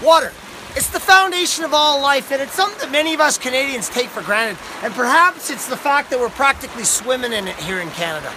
Water. It's the foundation of all life, and it's something that many of us Canadians take for granted. And perhaps it's the fact that we're practically swimming in it here in Canada.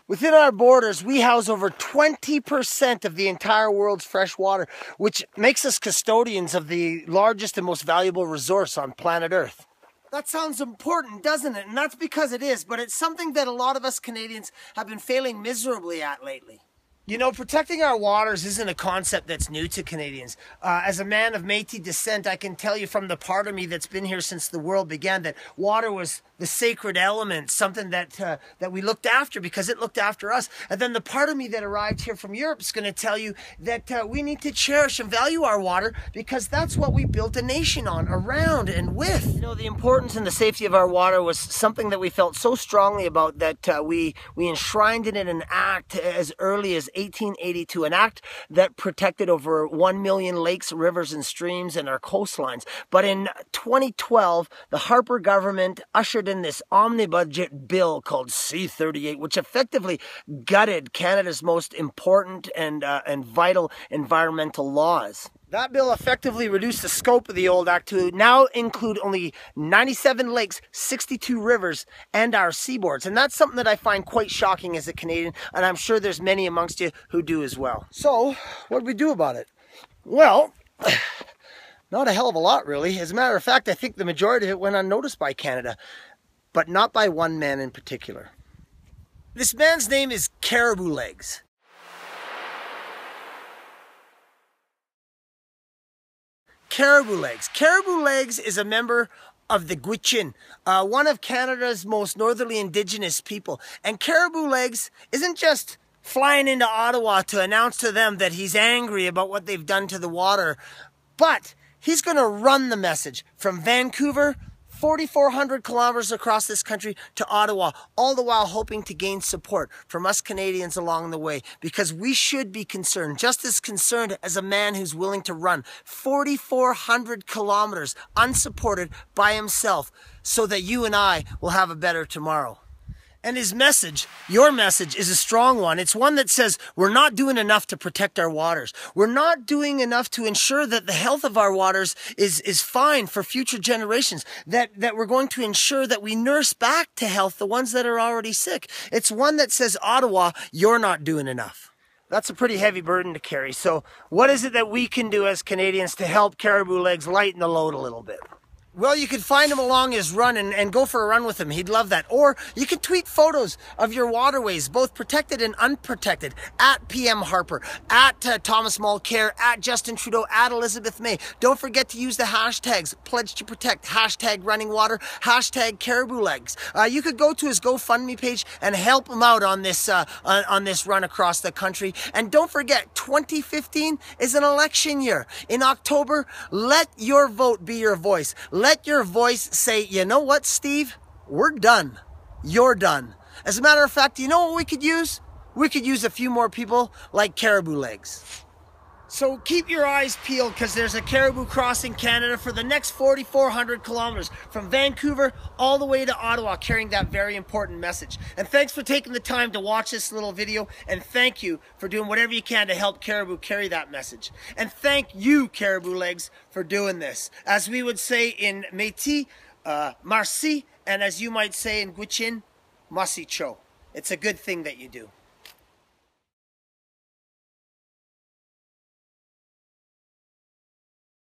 Within our borders, we house over 20% of the entire world's fresh water, which makes us custodians of the largest and most valuable resource on planet Earth. That sounds important, doesn't it? And that's because it is, but it's something that a lot of us Canadians have been failing miserably at lately. You know, protecting our waters isn't a concept that's new to Canadians. As a man of Métis descent, I can tell you from the part of me that's been here since the world began that water was the sacred element, something that we looked after because it looked after us. And then the part of me that arrived here from Europe is going to tell you that we need to cherish and value our water because that's what we built a nation on, around and with. You know, the importance and the safety of our water was something that we felt so strongly about that we enshrined it in an act as early as 1882, an act that protected over 1 million lakes, rivers, and streams and our coastlines. But in 2012, the Harper government ushered in this omnibudget bill called C-38, which effectively gutted Canada's most important and vital environmental laws. That bill effectively reduced the scope of the old act to now include only 97 lakes, 62 rivers, and our seaboards. And that's something that I find quite shocking as a Canadian, and I'm sure there's many amongst you who do as well. So, what do we do about it? Well, not a hell of a lot, really. As a matter of fact, I think the majority of it went unnoticed by Canada, but not by one man in particular. This man's name is Caribou Legs. Caribou Legs. Caribou Legs is a member of the Gwich'in, one of Canada's most northerly indigenous people. And Caribou Legs isn't just flying into Ottawa to announce to them that he's angry about what they've done to the water, but he's going to run the message from Vancouver, 4,400 kilometers across this country, to Ottawa, all the while hoping to gain support from us Canadians along the way, because we should be concerned, just as concerned as a man who's willing to run 4,400 kilometers unsupported by himself so that you and I will have a better tomorrow. And his message, your message, is a strong one. It's one that says we're not doing enough to protect our waters. We're not doing enough to ensure that the health of our waters is fine for future generations, that we're going to ensure that we nurse back to health the ones that are already sick. It's one that says, Ottawa, you're not doing enough. That's a pretty heavy burden to carry. So what is it that we can do as Canadians to help Caribou Legs lighten the load a little bit? Well, you could find him along his run and go for a run with him. He'd love that. Or you could tweet photos of your waterways, both protected and unprotected, at PM Harper, at Thomas Mulcair, at Justin Trudeau, at Elizabeth May. Don't forget to use the hashtags Pledge to Protect, hashtag Running Water, hashtag Caribou Legs. You could go to his GoFundMe page and help him out on this run across the country. And don't forget, 2015 is an election year. In October, let your vote be your voice. Let your voice say, you know what, Steve? We're done. You're done. As a matter of fact, you know what we could use? We could use a few more people like Caribou Legs. So keep your eyes peeled, because there's a caribou crossing Canada for the next 4,400 kilometers from Vancouver all the way to Ottawa, carrying that very important message. And thanks for taking the time to watch this little video, and thank you for doing whatever you can to help Caribou carry that message. And thank you, Caribou Legs, for doing this. As we would say in Métis, merci, and as you might say in Gwich'in, masicho. It's a good thing that you do.